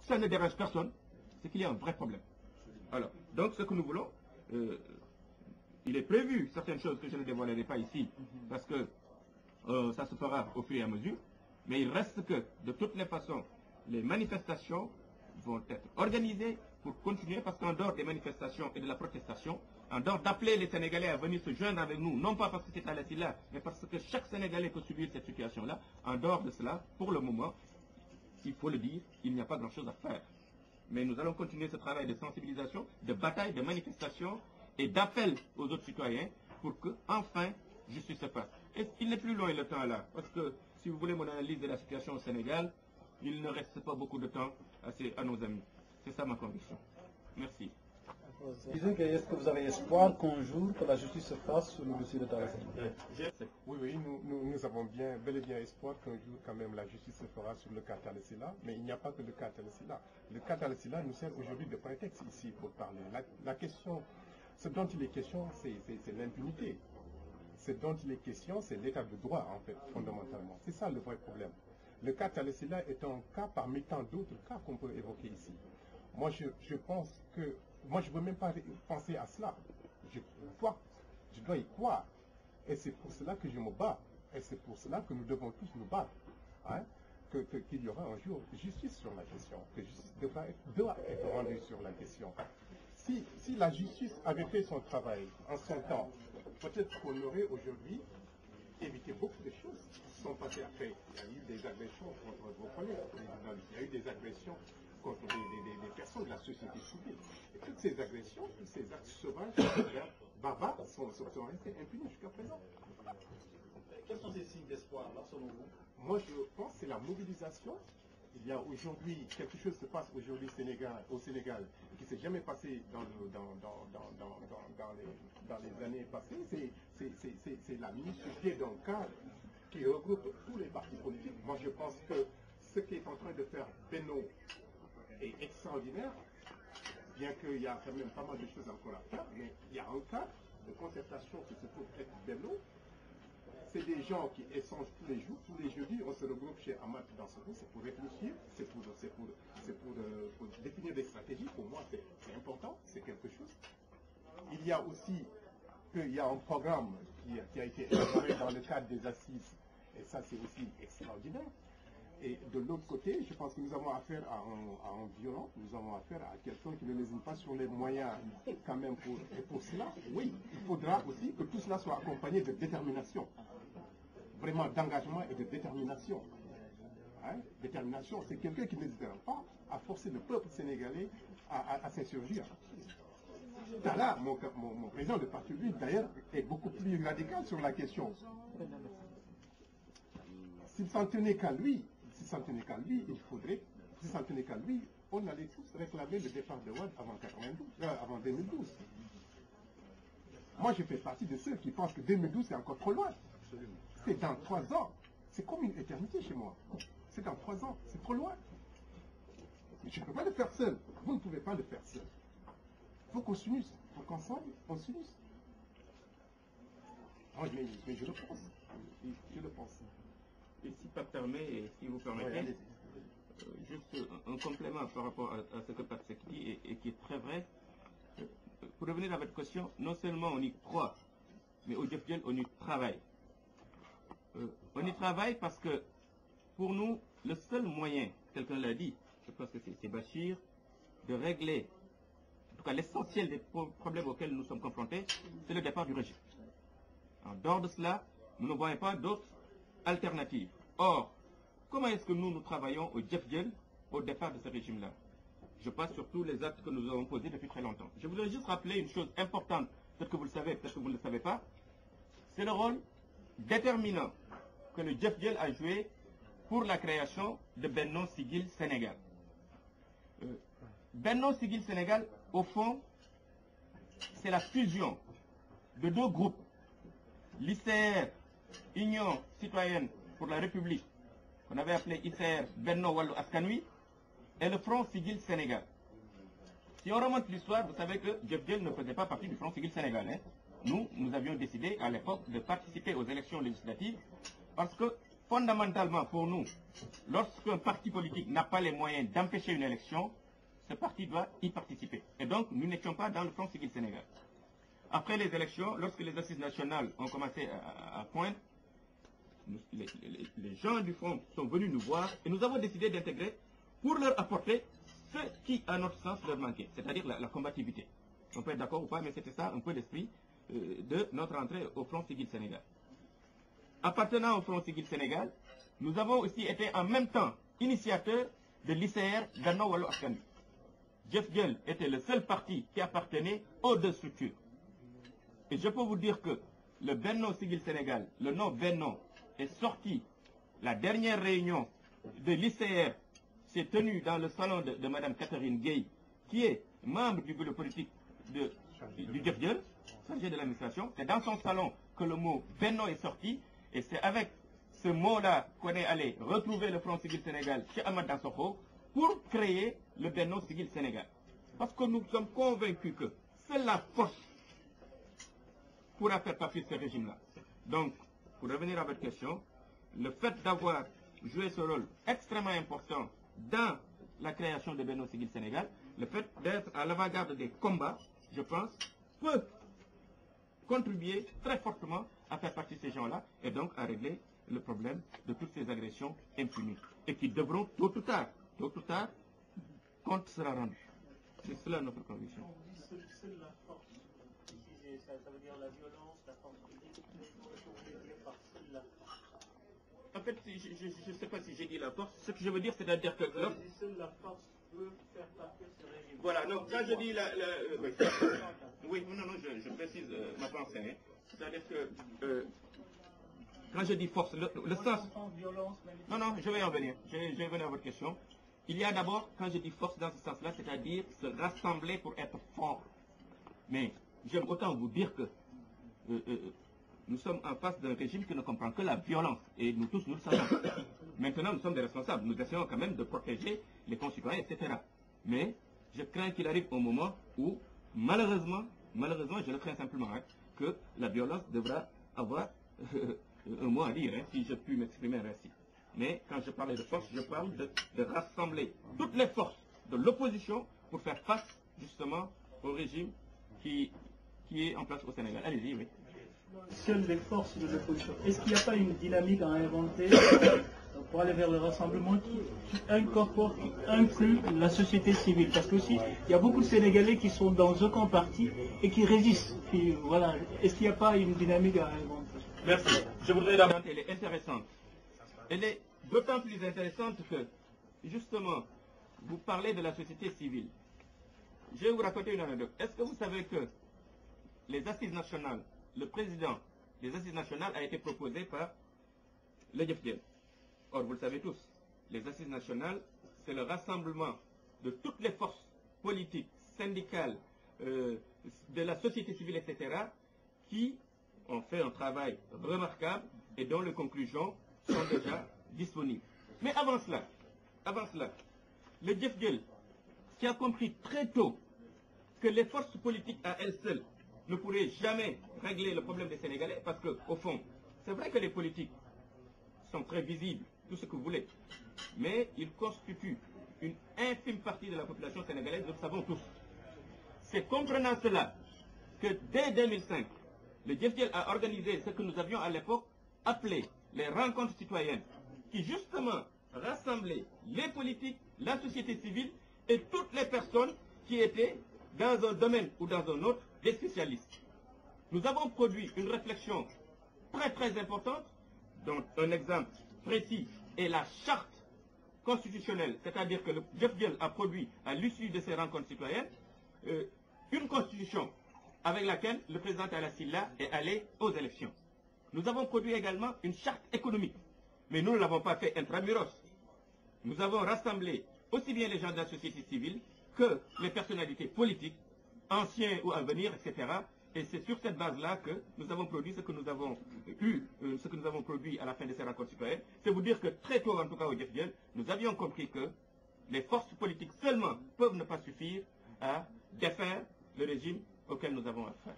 ça ne dérange personne, c'est qu'il y a un vrai problème. Alors, donc ce que nous voulons, il est prévu certaines choses que je ne dévoilerai pas ici, parce que ça se fera au fur et à mesure, mais il reste que, de toutes les façons, les manifestations vont être organisées pour continuer, parce qu'en dehors des manifestations et de la protestation, en dehors d'appeler les Sénégalais à venir se joindre avec nous, non pas parce que c'est à là, mais parce que chaque Sénégalais peut subir cette situation-là, en dehors de cela, pour le moment, il faut le dire, il n'y a pas grand-chose à faire. Mais nous allons continuer ce travail de sensibilisation, de bataille, de manifestation et d'appel aux autres citoyens pour que, enfin, justice se fasse. Et il n'est plus loin le temps là, parce que si vous voulez mon analyse de la situation au Sénégal, il ne reste pas beaucoup de temps à nos amis. C'est ça ma conviction. Merci. Est-ce que vous avez espoir qu'un jour que la justice se fasse sur le dossier de Talla Sylla? Oui, nous avons bel et bien espoir qu'un jour quand même la justice se fera sur le cas Talla Sylla, mais il n'y a pas que le cas Talla Sylla. Le cas Talla Sylla nous sert aujourd'hui de prétexte ici pour parler. La question, ce dont il est question, c'est l'impunité. Ce dont il est question, c'est l'état de droit en fait, fondamentalement. C'est ça le vrai problème. Le cas Talla Sylla est un cas parmi tant d'autres cas qu'on peut évoquer ici. Moi, je pense que... Moi, je ne veux même pas penser à cela. Je dois y croire. Et c'est pour cela que je me bats. Et c'est pour cela que nous devons tous nous battre. Hein? Qu'il y aura un jour justice sur la question. Que justice doit être rendue sur la question. Si la justice avait fait son travail en son temps, peut-être qu'on aurait aujourd'hui évité beaucoup de choses qui sont passées après. Il y a eu des agressions contre vos collègues. Il y a eu des agressions contre des personnes de la société civile. Et toutes ces agressions, tous ces actes sauvages, barbares, sont restés impunis jusqu'à présent. Quels sont ces signes d'espoir, là, selon vous? Moi, je pense que c'est la mobilisation. Il y a aujourd'hui, quelque chose se passe aujourd'hui au Sénégal, qui ne s'est jamais passé dans les années passées. C'est la mise sur pied d'un cadre qui regroupe tous les partis politiques. Moi, je pense que ce qui est en train de faire Benno est extraordinaire, bien qu'il y a quand même pas mal de choses encore à faire, mais il y a un cadre de concertation qui se trouve être Benno. C'est des gens qui échangent tous les jours, tous les jeudis, on se regroupe chez Amat dans ce groupe, c'est pour réfléchir, c'est pour définir des stratégies. Pour moi, c'est important, c'est quelque chose. Il y a aussi un programme qui a été élaboré dans le cadre des assises, et ça c'est aussi extraordinaire. Et de l'autre côté, je pense que nous avons affaire à un violent, nous avons affaire à quelqu'un qui ne lésine pas sur les moyens quand même et pour cela, oui, il faudra aussi que tout cela soit accompagné de détermination, vraiment d'engagement et de détermination. Hein? Détermination, c'est quelqu'un qui n'hésitera pas à forcer le peuple sénégalais à s'insurgir. Talla, mon président de parti, lui, d'ailleurs, est beaucoup plus radical sur la question. S'il s'en tenait qu'à lui, on allait tous réclamer le départ de Wade avant 2012. Moi, je fais partie de ceux qui pensent que 2012, c'est encore trop loin. C'est dans 3 ans. C'est comme une éternité chez moi. C'est dans 3 ans. C'est trop loin. Mais je ne peux pas le faire seul. Vous ne pouvez pas le faire seul. Il faut qu'on s'unisse. Il faut qu'ensemble, on s'unisse. Mais je le pense. Je le pense. Et si ça permet, et si vous permettez, juste un complément par rapport à ce que Patrick dit et qui est très vrai. Pour revenir à votre question, non seulement on y croit, mais au Djefdjel, on y travaille. On y travaille parce que pour nous, le seul moyen, quelqu'un l'a dit, je pense que c'est Bachir, de régler, en tout cas l'essentiel des problèmes auxquels nous sommes confrontés, c'est le départ du régime. En dehors de cela, nous ne voyons pas d'autres alternatives. Or, comment est-ce que nous travaillons au Djefdjel au départ de ce régime-là? Je passe sur tous les actes que nous avons posés depuis très longtemps. Je voudrais juste rappeler une chose importante, peut-être que vous le savez, peut-être que vous ne le savez pas. C'est le rôle déterminant que le Djefdjel a joué pour la création de Benno Siggil Sénégal. Benno Siggil Sénégal, au fond, c'est la fusion de 2 groupes. L'ICR, Union citoyenne pour la République, qu'on avait appelé ICR Benno Wallu Askan Wi, et le Front Siggil Sénégal. Si on remonte l'histoire, vous savez que Djefdjel ne faisait pas partie du Front Siggil Sénégal. Hein. Nous avions décidé à l'époque de participer aux élections législatives parce que fondamentalement pour nous, lorsqu'un parti politique n'a pas les moyens d'empêcher une élection, ce parti doit y participer. Et donc, nous n'étions pas dans le Front Civil Sénégal. Après les élections, lorsque les assises nationales ont commencé à poindre, les gens du Front sont venus nous voir et nous avons décidé d'intégrer pour leur apporter ce qui, à notre sens, leur manquait, c'est-à-dire la combativité. On peut être d'accord ou pas, mais c'était ça un peu l'esprit de notre entrée au Front Civil Sénégal. Appartenant au Front Civil Sénégal, nous avons aussi été en même temps initiateurs de l'ICR Benno Wallu Askan Wi. Jëf Jël était le seul parti qui appartenait aux deux structures. Et je peux vous dire que le Benno Civil Sénégal, le nom Benno, est sorti. La dernière réunion de l'ICR s'est tenue dans le salon de Mme Catherine Gueye, qui est membre du bureau politique du Jëf Jël, chargé de l'administration. C'est dans son salon que le mot Benno est sorti. Et c'est avec ce mot-là qu'on est allé retrouver le Front Civil Sénégal chez Ahmad Dansokho pour créer le Benno Civil Sénégal. Parce que nous sommes convaincus que seule la force pourra faire partie de ce régime-là. Donc, pour revenir à votre question, le fait d'avoir joué ce rôle extrêmement important dans la création de Benno Civil Sénégal, le fait d'être à l'avant-garde des combats, je pense, peut contribuer très fortement à faire partie de ces gens-là et donc à régler le problème de toutes ces agressions impunies et qui devront, tôt ou tard, compte sera rendu. C'est cela notre conviction. Seule la force, ça veut dire la violence, la force physique, par seule la force. En fait, je ne sais pas si j'ai dit la force. Ce que je veux dire, c'est-à-dire que... Seule la force peut faire partie de ce régime. Voilà, donc quand je dis oui, non, je précise ma pensée. C'est-à-dire que quand je dis force, le sens... Non, je vais en venir. Je vais venir à votre question. Il y a d'abord, quand je dis force dans ce sens-là, c'est-à-dire se rassembler pour être fort. Mais j'aime autant vous dire que nous sommes en face d'un régime qui ne comprend que la violence. Et nous tous, nous le savons. Maintenant, nous sommes des responsables. Nous essayons quand même de protéger les concitoyens, etc. Mais je crains qu'il arrive au moment où, malheureusement, je le crains simplement, que la violence devra avoir un mot à dire, si je puis m'exprimer ainsi. Mais quand je parle de force, je parle de rassembler toutes les forces de l'opposition pour faire face justement au régime qui est en place au Sénégal. Allez-y, oui. Seules les forces de l'opposition. Est-ce qu'il n'y a pas une dynamique à inventer pour aller vers le rassemblement qui incorpore, qui inclut la société civile? Parce que aussi, il y a beaucoup de Sénégalais qui sont dans aucun parti et qui résistent. Puis, voilà. Est-ce qu'il n'y a pas une dynamique à inventer? Merci. Je voudrais d'abord, elle est intéressante. Elle est d'autant plus intéressante que, justement, vous parlez de la société civile. Je vais vous raconter une anecdote. Est-ce que vous savez que les assises nationales, le président des assises nationales a été proposé par le Jëf Jël. Or, vous le savez tous, les assises nationales, c'est le rassemblement de toutes les forces politiques, syndicales, de la société civile, etc., qui ont fait un travail remarquable et dont les conclusions sont déjà disponibles. Mais avant cela, le Jëf Jël, qui a compris très tôt que les forces politiques à elles seules ne pourraient jamais régler le problème des Sénégalais, parce qu'au fond, c'est vrai que les politiques sont très visibles, tout ce que vous voulez, mais ils constituent une infime partie de la population sénégalaise, nous le savons tous. C'est comprenant cela que dès 2005, le Jëf Jël a organisé ce que nous avions à l'époque appelé les rencontres citoyennes, qui justement rassemblaient les politiques, la société civile et toutes les personnes qui étaient dans un domaine ou dans un autre des spécialistes. Nous avons produit une réflexion très très importante, dont un exemple précis est la charte constitutionnelle, c'est-à-dire que le Jëf Jël a produit à l'issue de ces rencontres citoyennes une constitution avec laquelle le président Talla Sylla est allé aux élections. Nous avons produit également une charte économique, mais nous ne l'avons pas fait intramuros. Nous avons rassemblé aussi bien les gens de la société civile que les personnalités politiques, anciens ou à venir, etc. Et c'est sur cette base-là que nous avons produit ce que nous avons produit à la fin de ces rencontres citoyennes. C'est vous dire que très tôt, en tout cas au Jëf Jël, nous avions compris que les forces politiques seulement peuvent ne pas suffire à défaire le régime auquel nous avons affaire.